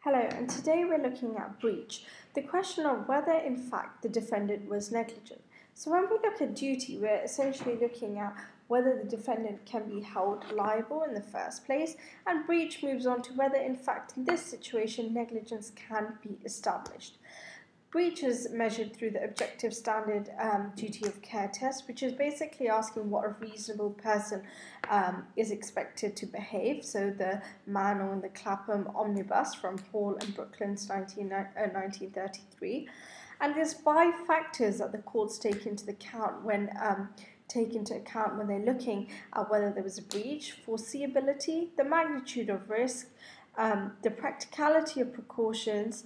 Hello, and today we're looking at breach, the question of whether in fact the defendant was negligent. So when we look at duty, we're essentially looking at whether the defendant can be held liable in the first place, and breach moves on to whether in fact in this situation negligence can be established. Breach is measured through the objective standard duty of care test, which is basically asking what a reasonable person is expected to behave. So the man on the Clapham omnibus from Hall and Brooklands 1933. And there's 5 factors that the courts take into account when they're looking at whether there was a breach: foreseeability, the magnitude of risk, the practicality of precautions,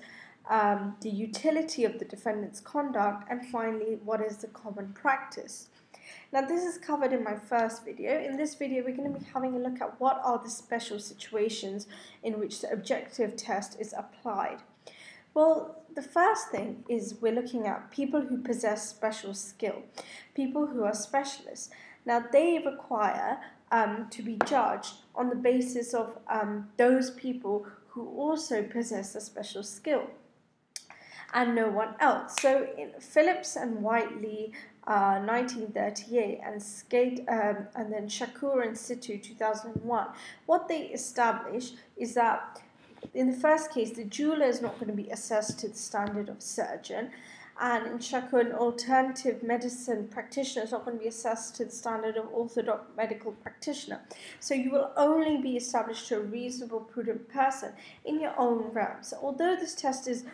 the utility of the defendant's conduct, and finally, what is the common practice. Now, this is covered in my first video. In this video, we're going to be having a look at what are the special situations in which the objective test is applied. Well, the first thing is we're looking at people who possess special skill, people who are specialists. Now, they require to be judged on the basis of those people who also possess a special skill and no one else. So in Phillips and Whiteley, 1938, and then Shakur and Situ, 2001, what they establish is that in the first case, the jeweler is not going to be assessed to the standard of surgeon, and in Shakur, an alternative medicine practitioner is not going to be assessed to the standard of orthodox medical practitioner. So you will only be established to a reasonable, prudent person in your own realm. So although this test is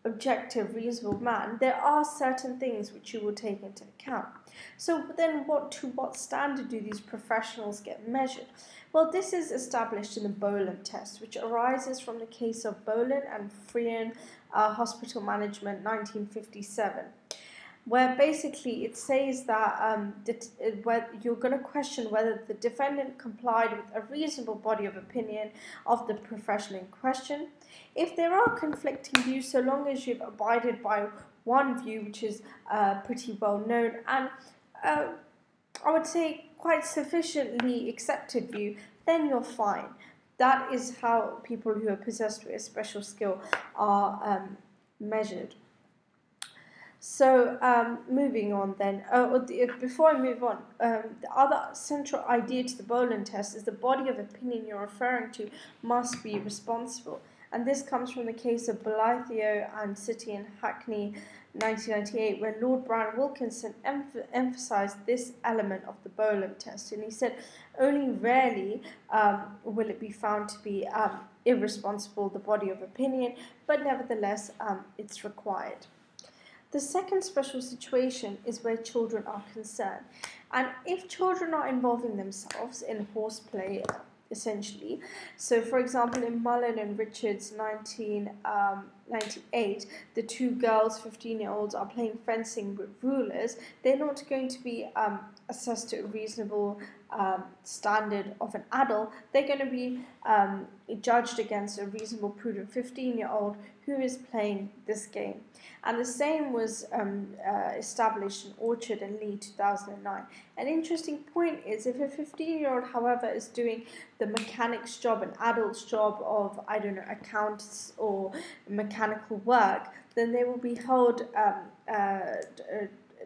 objective, reasonable man, there are certain things which you will take into account. So then to what standard do these professionals get measured? Well, this is established in the Boland test, which arises from the case of Boland and Frian Hospital Management, 1957, where basically it says that you're going to question whether the defendant complied with a reasonable body of opinion of the profession in question. If there are conflicting views, so long as you've abided by one view, which is pretty well known, and I would say quite sufficiently accepted view, then you're fine. That is how people who are possessed with a special skill are measured. So moving on then, before I move on, the other central idea to the Boland test is the body of opinion you're referring to must be responsible. And this comes from the case of Blythio and City and Hackney, 1998, where Lord Brown Wilkinson emphasized this element of the Boland test. And he said, only rarely will it be found to be irresponsible, the body of opinion, but nevertheless, it's required. The second special situation is where children are concerned. And if children are involving themselves in horseplay, essentially, so for example, in Mullen and Richards, 1998, the 2 girls, 15-year-olds, are playing fencing with rulers, they're not going to be assessed to a reasonable standard of an adult. They're going to be judged against a reasonable, prudent 15-year-old who is playing this game. And the same was established in Orchard and Lee, 2009. An interesting point is if a 15-year-old, however, is doing the mechanic's job, an adult's job of, I don't know, accounts or mechanical work, then they will be held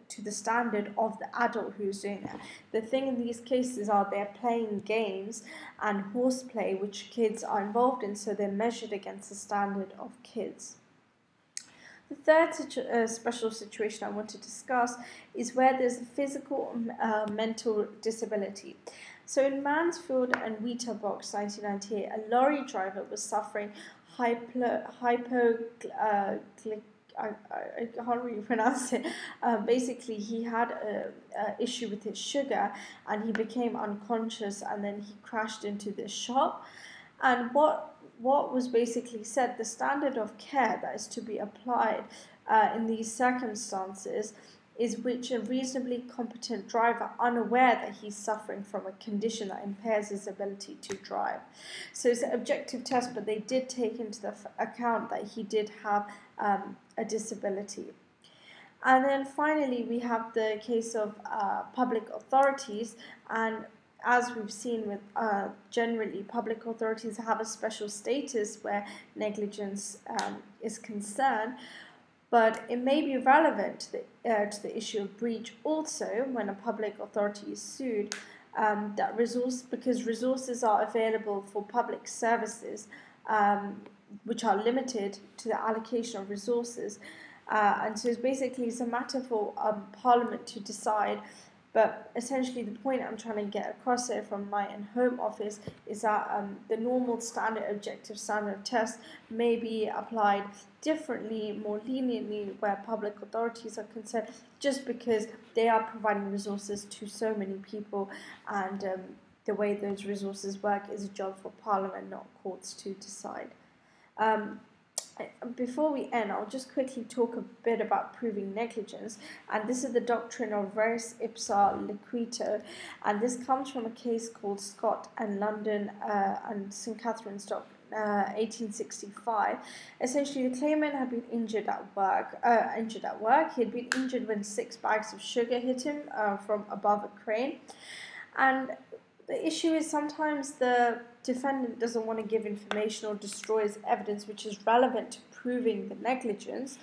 to the standard of the adult who's doing that. The thing in these cases are they're playing games and horseplay, which kids are involved in, so they're measured against the standard of kids. The third special situation I want to discuss is where there's a physical mental disability. So in Mansfield and Wheaterbox, 1998, a lorry driver was suffering I can't really pronounce it. Basically, he had an issue with his sugar and he became unconscious, and then he crashed into this shop. And what was basically said, the standard of care that is to be applied in these circumstances is which a reasonably competent driver, unaware that he's suffering from a condition that impairs his ability to drive. So it's an objective test, but they did take into the account that he did have a disability. And then finally, we have the case of public authorities, and as we've seen with generally, public authorities have a special status where negligence is concerned, but it may be relevant to the issue of breach also when a public authority is sued, because resources are available for public services, which are limited to the allocation of resources. And so it's a matter for Parliament to decide. But essentially, the point I'm trying to get across here from my Home Office is that the normal standard objective standard test may be applied differently, more leniently, where public authorities are concerned, just because they are providing resources to so many people, and the way those resources work is a job for Parliament, not courts, to decide. Before we end, I'll just quickly talk a bit about proving negligence, and this is the doctrine of res ipsa loquitur, and this comes from a case called Scott and London and St Catherine's Dock, 1865. Essentially, the claimant had been injured at work. He had been injured when 6 bags of sugar hit him from above a crane, and the issue is sometimes the defendant doesn't want to give information or destroys evidence which is relevant to proving the negligence.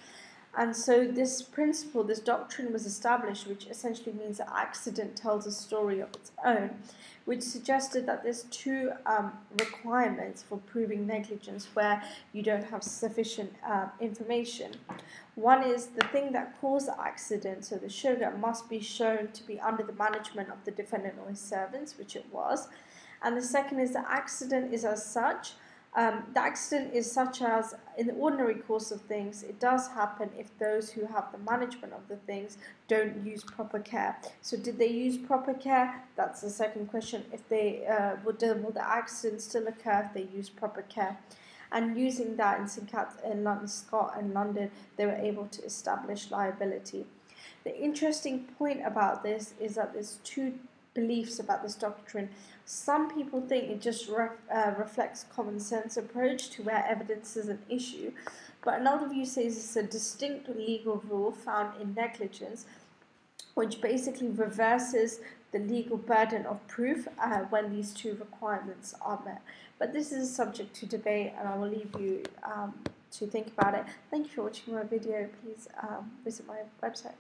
And so this principle, this doctrine was established, which essentially means that accident tells a story of its own, which suggested that there's two requirements for proving negligence where you don't have sufficient information. One is the thing that caused the accident, so the sugar, must be shown to be under the management of the defendant or his servants, which it was. And the second is the accident is as such. The accident is such as, in the ordinary course of things, it does happen if those who have the management of the things don't use proper care. So did they use proper care? That's the second question. If they will the accident still occur if they use proper care? And using that in London, Scott and London, they were able to establish liability. The interesting point about this is that there's two beliefs about this doctrine. Some people think it just reflects common sense approach to where evidence is an issue, but another view says it's a distinct legal rule found in negligence, which basically reverses the legal burden of proof when these two requirements are met. But this is a subject to debate, and I will leave you to think about it. Thank you for watching my video. Please visit my website.